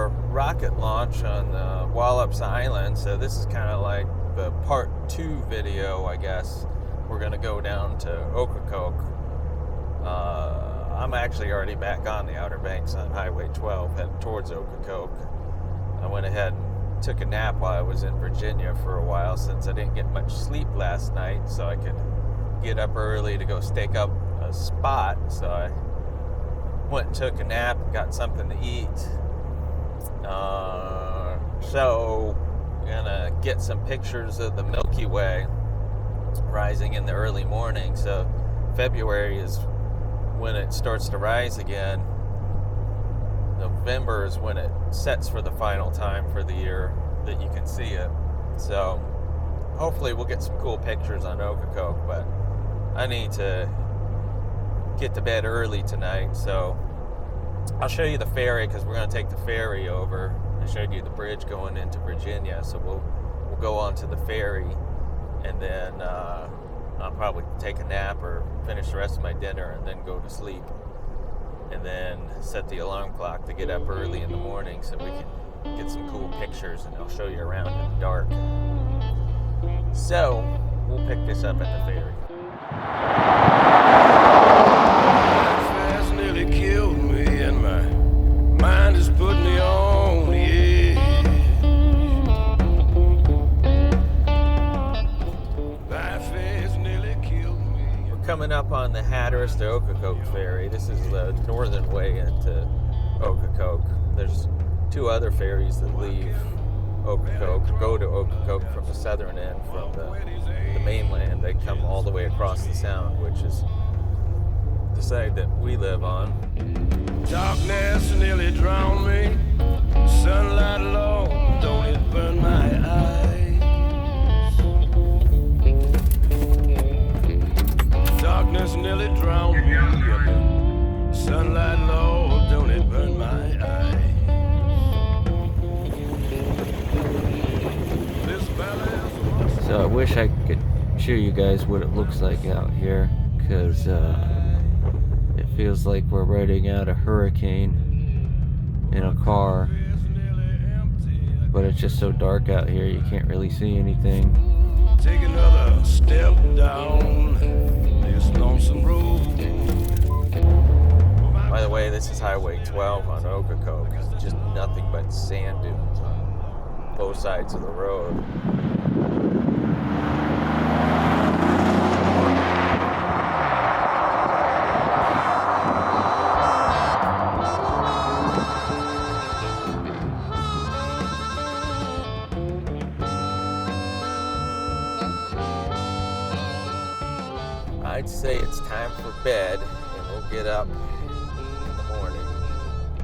our rocket launch on Wallops Island, so this is kind of like the part 2 video, I guess. We're going to go down to Ocracoke. I'm actually already back on the Outer Banks on Highway 12, heading towards Ocracoke. I went ahead and took a nap while I was in Virginia for a while, since I didn't get much sleep last night, so I could get up early to go stake up a spot. So I went and took a nap, got something to eat. So gonna get some pictures of the Milky Way rising in the early morning. So February is when it starts to rise again. November is when it sets for the final time for the year that you can see it. So hopefully we'll get some cool pictures on Ocracoke, but I need to get to bed early tonight. So I'll show you the ferry, because we're going to take the ferry over. I showed you the bridge going into Virginia, so we'll go on to the ferry, and then I'll probably take a nap or finish the rest of my dinner and then go to sleep, and then set the alarm clock to get up early in the morning so we can get some cool pictures, and I'll show you around in the dark. So we'll pick this up at the ferry. Fast nearly killed me, and my mind has put me on the edge. Life has nearly killed me. We're coming up on the Hatteras to Ocracoke ferry. This is the northern way into Ocracoke. There's 2 other ferries that leave Ocracoke, go to Ocracoke from the southern end, from the mainland. They come all the way across the sound, which is the side that we live on. Darkness nearly drowned me. Sunlight alone, don't it burn my eyes? Darkness nearly drowned me. Sunlight alone, don't it burn my eyes? So I wish I could show you guys what it looks like out here, because it feels like we're riding out a hurricane in a car, but it's just so dark out here you can't really see anything. Take another step down this lonesome road. By the way, this is Highway 12 on Ocracoke. It's just nothing but sand dunes on both sides of the road. I'd say it's time for bed, and we'll get up in the morning.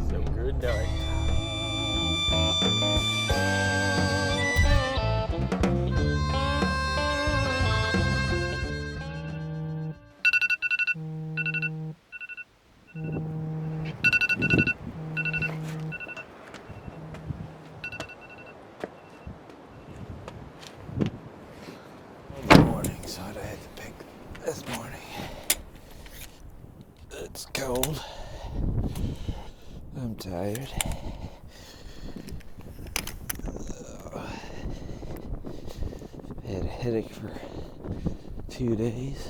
So good night. Morning, so I had to pick this morning. It's cold. I'm tired. I had a headache for 2 days.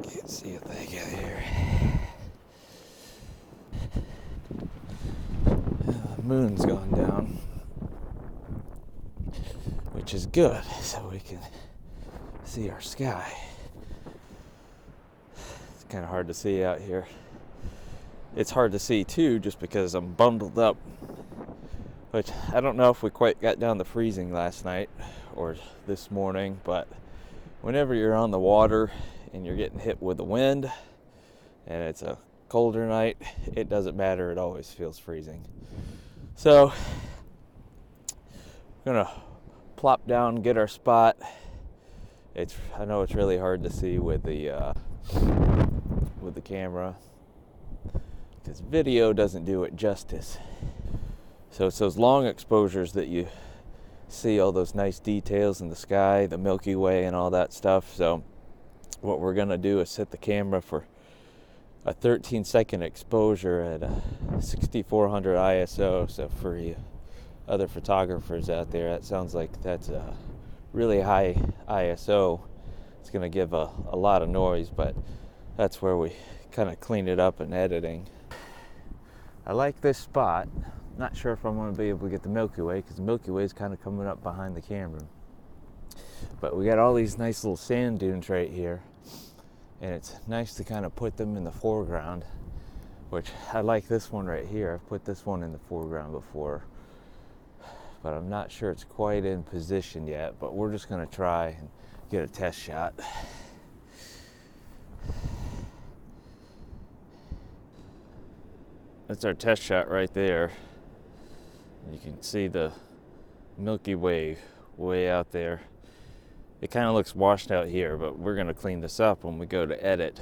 Can't see a thing out here. The moon's gone down, which is good, so we can see our sky. It's kind of hard to see out here. It's hard to see too, just because I'm bundled up, which I don't know if we quite got down to freezing last night or this morning, but whenever you're on the water and you're getting hit with the wind and it's a colder night, it doesn't matter, it always feels freezing. So I'm gonna plop down, get our spot. I know it's really hard to see with the camera, because video doesn't do it justice. So it's those long exposures that you see all those nice details in the sky, the Milky Way and all that stuff. So what we're gonna do is set the camera for a 13-second exposure at a 6400 ISO. So for you other photographers out there, that sounds like that's a really high ISO. It's going to give a lot of noise, but that's where we kind of clean it up in editing. I like this spot. Not sure if I'm going to be able to get the Milky Way, because the Milky Way is kind of coming up behind the camera. But we got all these nice little sand dunes right here, and it's nice to kind of put them in the foreground, which I like this one right here. I've put this one in the foreground before, but I'm not sure it's quite in position yet, but we're just going to try and get a test shot. That's our test shot right there. You can see the Milky Way way out there. It kind of looks washed out here, but we're going to clean this up when we go to edit.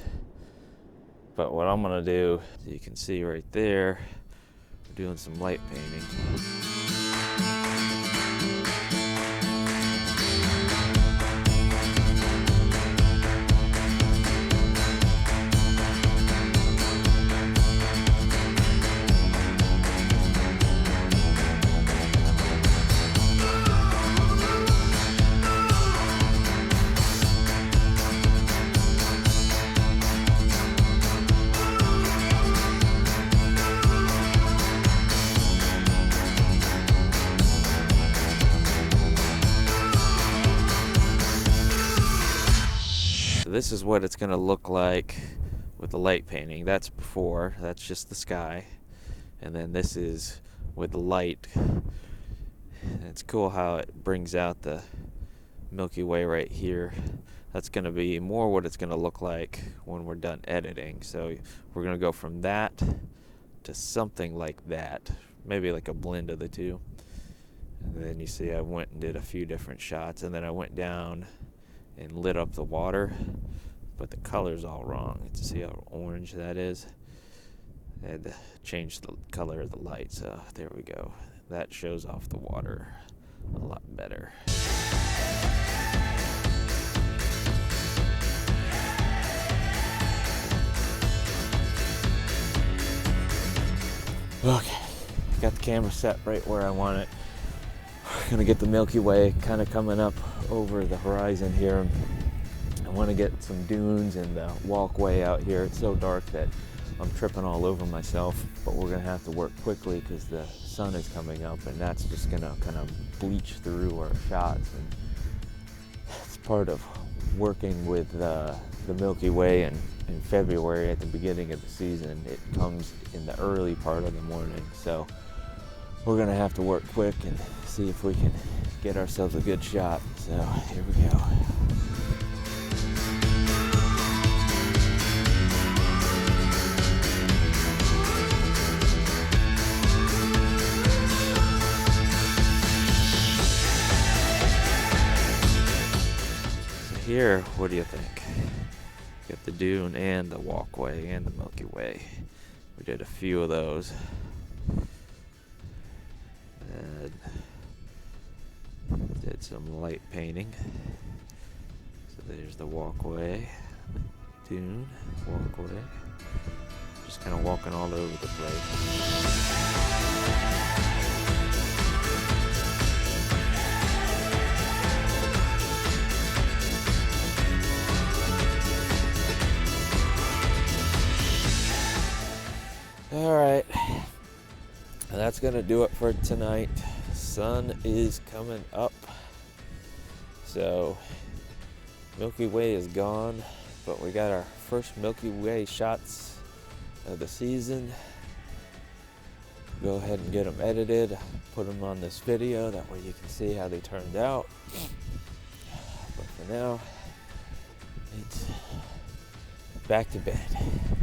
But what I'm going to do, you can see right there, we're doing some light painting. This is what it's going to look like with the light painting. That's before, that's just the sky. And then this is with the light. And it's cool how it brings out the Milky Way right here. That's going to be more what it's going to look like when we're done editing. So we're going to go from that to something like that. Maybe like a blend of the two. And then you see I went and did a few different shots. And then I went down and lit up the water, but the color's all wrong. You can see how orange that is. I had to change the color of the light, so there we go. That shows off the water a lot better. Okay, got the camera set right where I want it. We're gonna get the Milky Way kind of coming up over the horizon here. I want to get some dunes and the walkway out here. It's so dark that I'm tripping all over myself, but we're gonna have to work quickly because the sun is coming up, and that's just gonna kind of bleach through our shots. And it's part of working with the Milky Way in February at the beginning of the season. It comes in the early part of the morning, so we're gonna have to work quick and see if we can get ourselves a good shot. So here we go. So here, what do you think? Got the dune and the walkway and the Milky Way. We did a few of those. And did some light painting. So there's the walkway, dune, walkway. Just kind of walking all over the place. All right, that's gonna do it for tonight. Sun is coming up, so Milky Way is gone, but we got our first Milky Way shots of the season. Go ahead and get them edited, put them on this video, that way you can see how they turned out. But for now, it's back to bed.